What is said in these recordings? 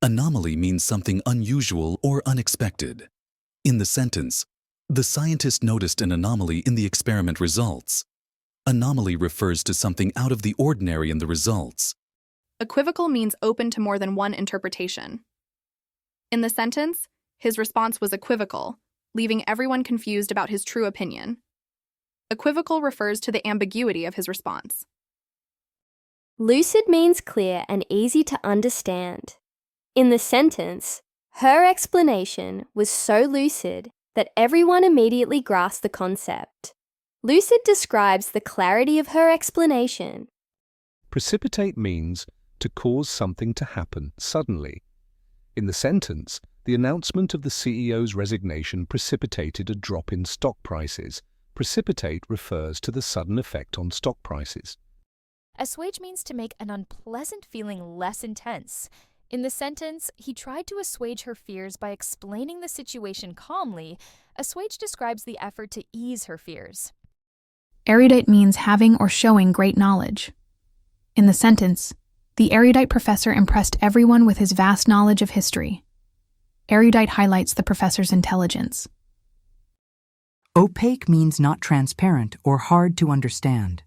Anomaly means something unusual or unexpected. In the sentence, the scientist noticed an anomaly in the experiment results. Anomaly refers to something out of the ordinary in the results. Equivocal means open to more than one interpretation. In the sentence, his response was equivocal, leaving everyone confused about his true opinion. Equivocal refers to the ambiguity of his response. Lucid means clear and easy to understand. In the sentence, her explanation was so lucid that everyone immediately grasped the concept. Lucid describes the clarity of her explanation. Precipitate means to cause something to happen suddenly. In the sentence, the announcement of the CEO's resignation precipitated a drop in stock prices. Precipitate refers to the sudden effect on stock prices. Assuage means to make an unpleasant feeling less intense. In the sentence, he tried to assuage her fears by explaining the situation calmly. Assuage describes the effort to ease her fears. Erudite means having or showing great knowledge. In the sentence, the erudite professor impressed everyone with his vast knowledge of history. Erudite highlights the professor's intelligence. Opaque means not transparent or hard to understand.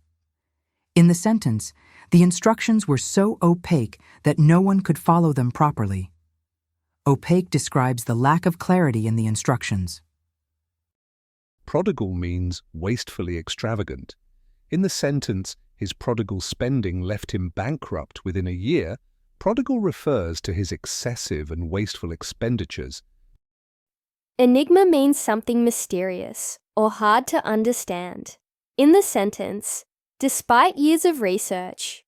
In the sentence, the instructions were so opaque that no one could follow them properly. Opaque describes the lack of clarity in the instructions. Prodigal means wastefully extravagant. In the sentence, his prodigal spending left him bankrupt within a year. Prodigal refers to his excessive and wasteful expenditures. Enigma means something mysterious or hard to understand. In the sentence, despite years of research,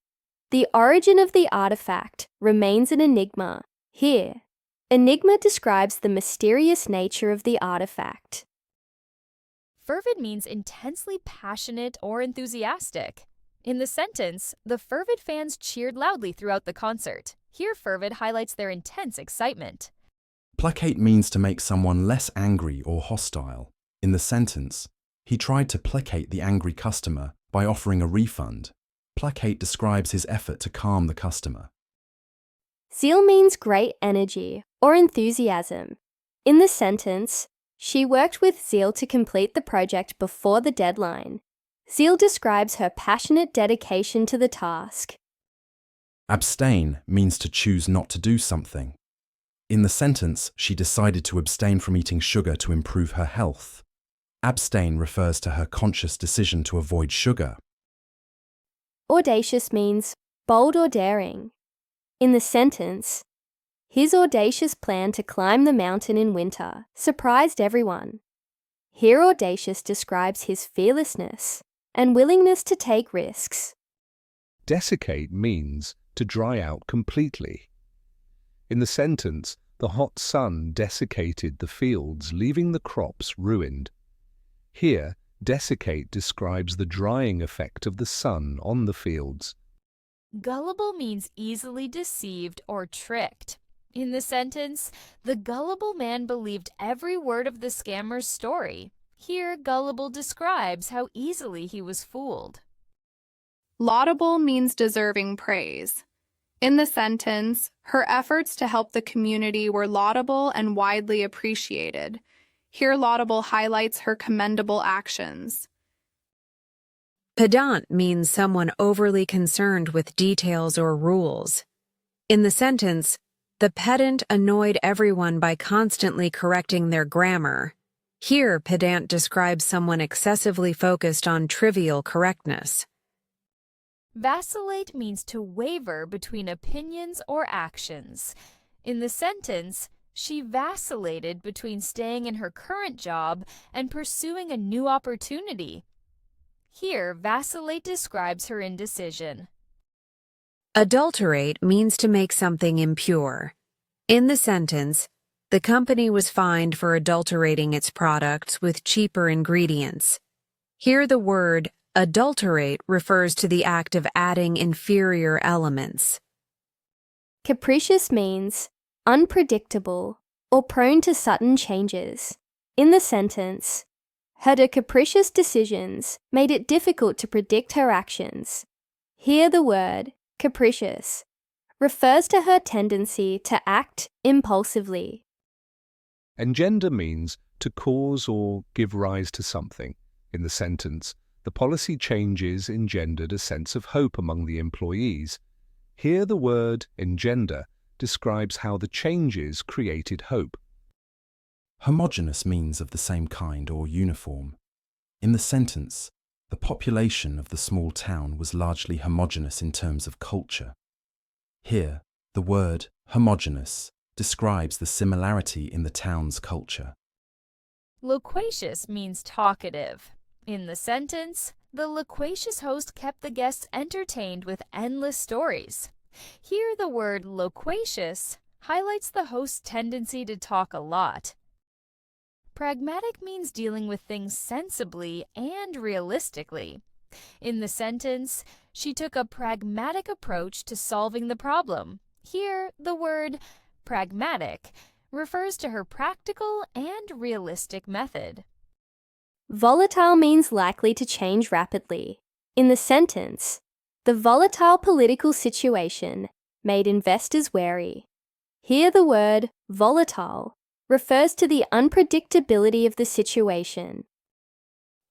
the origin of the artifact remains an enigma. Here, enigma describes the mysterious nature of the artifact. Fervid means intensely passionate or enthusiastic. In the sentence, the fervid fans cheered loudly throughout the concert. Here, fervid highlights their intense excitement. Placate means to make someone less angry or hostile. In the sentence, he tried to placate the angry customer by offering a refund. Placate describes his effort to calm the customer. Zeal means great energy or enthusiasm. In the sentence, she worked with zeal to complete the project before the deadline. Zeal describes her passionate dedication to the task. Abstain means to choose not to do something. In the sentence, she decided to abstain from eating sugar to improve her health. Abstain refers to her conscious decision to avoid sugar. Audacious means bold or daring. In the sentence, his audacious plan to climb the mountain in winter surprised everyone. Here, audacious describes his fearlessness and willingness to take risks. Desiccate means to dry out completely. In the sentence, the hot sun desiccated the fields, leaving the crops ruined. Here, desiccate describes the drying effect of the sun on the fields. Gullible means easily deceived or tricked. In the sentence, the gullible man believed every word of the scammer's story. Here, gullible describes how easily he was fooled. Laudable means deserving praise. In the sentence, her efforts to help the community were laudable and widely appreciated. Here, laudable highlights her commendable actions. Pedant means someone overly concerned with details or rules. In the sentence, the pedant annoyed everyone by constantly correcting their grammar. Here, pedant describes someone excessively focused on trivial correctness. Vacillate means to waver between opinions or actions. In the sentence, she vacillated between staying in her current job and pursuing a new opportunity. Here, vacillate describes her indecision. Adulterate means to make something impure. In the sentence, the company was fined for adulterating its products with cheaper ingredients. Here, the word adulterate refers to the act of adding inferior elements. Capricious means unpredictable or prone to sudden changes. In the sentence, her capricious decisions made it difficult to predict her actions. Here, the word capricious refers to her tendency to act impulsively. Engender means to cause or give rise to something. In the sentence, the policy changes engendered a sense of hope among the employees. Here the word engender describes how the changes created hope. Homogeneous means of the same kind or uniform. In the sentence, the population of the small town was largely homogeneous in terms of culture. Here, the word homogeneous describes the similarity in the town's culture. Loquacious means talkative. In the sentence, the loquacious host kept the guests entertained with endless stories. Here, the word loquacious highlights the host's tendency to talk a lot. Pragmatic means dealing with things sensibly and realistically. In the sentence, she took a pragmatic approach to solving the problem. Here, the word pragmatic refers to her practical and realistic method. Volatile means likely to change rapidly. In the sentence, the volatile political situation made investors wary. Here the word volatile refers to the unpredictability of the situation.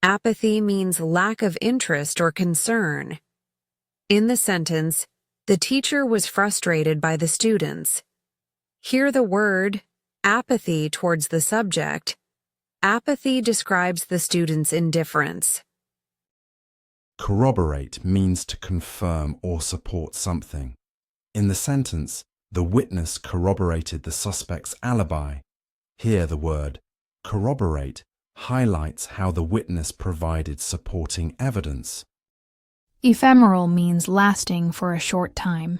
Apathy means lack of interest or concern. In the sentence, the teacher was frustrated by the students. Here the word apathy towards the subject. Apathy describes the student's indifference. Corroborate means to confirm or support something. In the sentence, the witness corroborated the suspect's alibi. Here the word corroborate highlights how the witness provided supporting evidence. Ephemeral means lasting for a short time.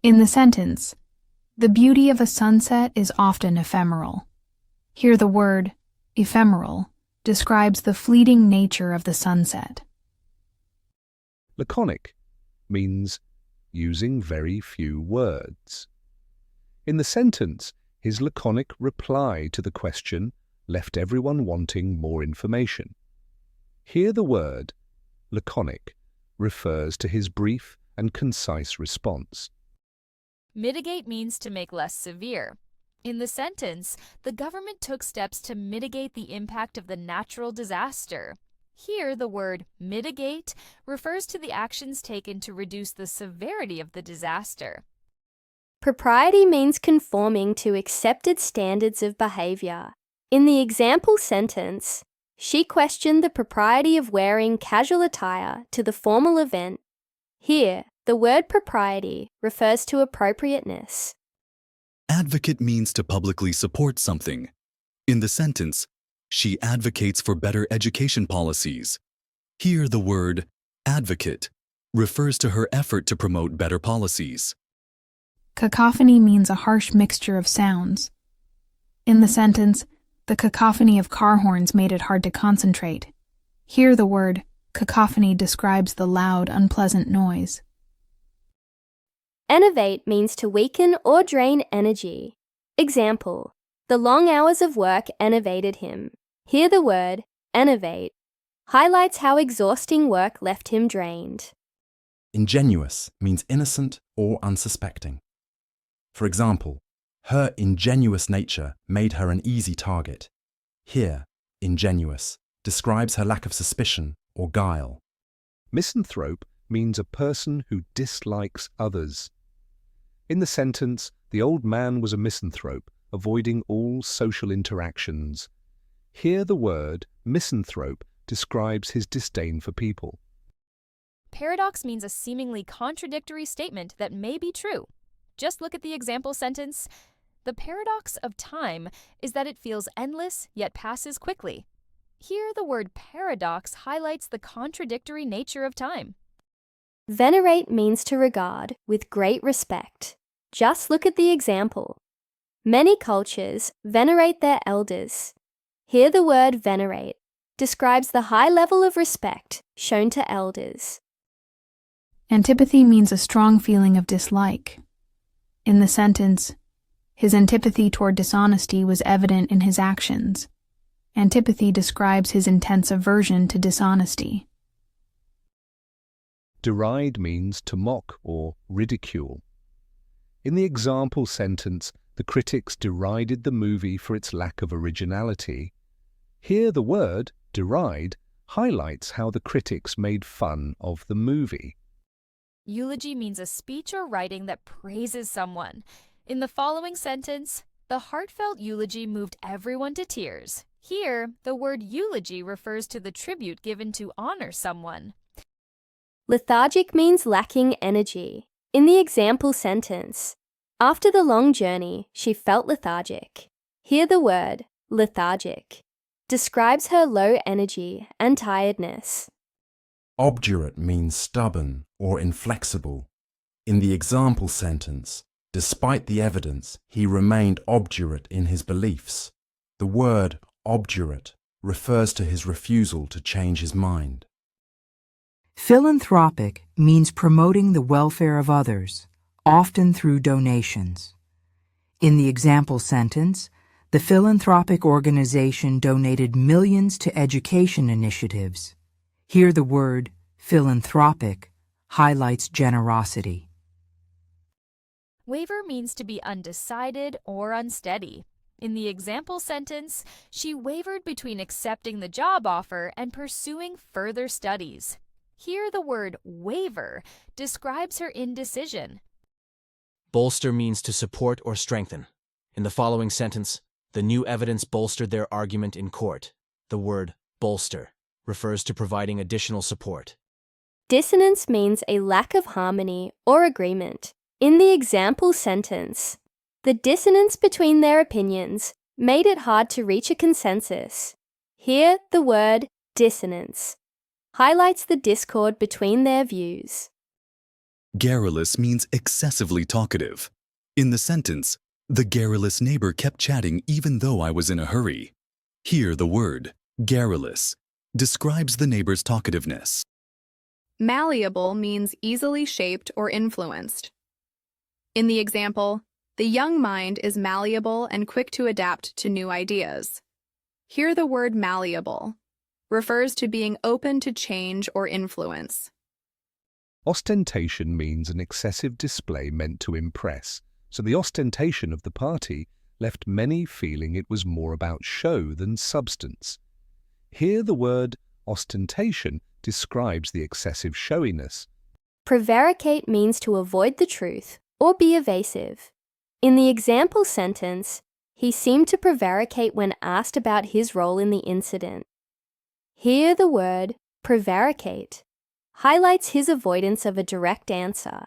In the sentence, the beauty of a sunset is often ephemeral. Here the word ephemeral describes the fleeting nature of the sunset. Laconic means using very few words. In the sentence, his laconic reply to the question left everyone wanting more information. Here the word laconic refers to his brief and concise response. Mitigate means to make less severe. In the sentence, the government took steps to mitigate the impact of the natural disaster. Here, the word mitigate refers to the actions taken to reduce the severity of the disaster. Propriety means conforming to accepted standards of behavior. In the example sentence, she questioned the propriety of wearing casual attire to the formal event. Here, the word propriety refers to appropriateness. Advocate means to publicly support something. In the sentence, she advocates for better education policies. Here the word advocate refers to her effort to promote better policies. Cacophony means a harsh mixture of sounds. In the sentence, the cacophony of car horns made it hard to concentrate. Here the word cacophony describes the loud, unpleasant noise. Enervate means to weaken or drain energy. Example, the long hours of work enervated him. Here the word enervate highlights how exhausting work left him drained. Ingenuous means innocent or unsuspecting. For example, her ingenuous nature made her an easy target. Here, ingenuous describes her lack of suspicion or guile. Misanthrope means a person who dislikes others. In the sentence, the old man was a misanthrope, avoiding all social interactions. Here the word misanthrope describes his disdain for people. Paradox means a seemingly contradictory statement that may be true. Just look at the example sentence. The paradox of time is that it feels endless yet passes quickly. Here the word paradox highlights the contradictory nature of time. Venerate means to regard with great respect. Just look at the example. Many cultures venerate their elders. Here the word venerate describes the high level of respect shown to elders. Antipathy means a strong feeling of dislike. In the sentence, his antipathy toward dishonesty was evident in his actions. Antipathy describes his intense aversion to dishonesty. Deride means to mock or ridicule. In the example sentence, the critics derided the movie for its lack of originality. Here the word, deride, highlights how the critics made fun of the movie. Eulogy means a speech or writing that praises someone. In the following sentence, the heartfelt eulogy moved everyone to tears. Here, the word eulogy refers to the tribute given to honor someone. Lethargic means lacking energy. In the example sentence, after the long journey, she felt lethargic. Here the word, lethargic, describes her low energy and tiredness. Obdurate means stubborn or inflexible. In the example sentence, despite the evidence, he remained obdurate in his beliefs. The word obdurate refers to his refusal to change his mind. Philanthropic means promoting the welfare of others, often through donations. In the example sentence, the philanthropic organization donated millions to education initiatives. Here the word philanthropic highlights generosity. Waver means to be undecided or unsteady. In the example sentence, she wavered between accepting the job offer and pursuing further studies. Here the word waver describes her indecision. Bolster means to support or strengthen. In the following sentence, the new evidence bolstered their argument in court. The word bolster refers to providing additional support. Dissonance means a lack of harmony or agreement. In the example sentence, the dissonance between their opinions made it hard to reach a consensus. Here, the word dissonance highlights the discord between their views. Garrulous means excessively talkative. In the sentence, the garrulous neighbor kept chatting even though I was in a hurry. Here the word, garrulous, describes the neighbor's talkativeness. Malleable means easily shaped or influenced. In the example, the young mind is malleable and quick to adapt to new ideas. Here the word malleable refers to being open to change or influence. Ostentation means an excessive display meant to impress, so the ostentation of the party left many feeling it was more about show than substance. Here the word ostentation describes the excessive showiness. Prevaricate means to avoid the truth or be evasive. In the example sentence, he seemed to prevaricate when asked about his role in the incident. Here the word prevaricate highlights his avoidance of a direct answer.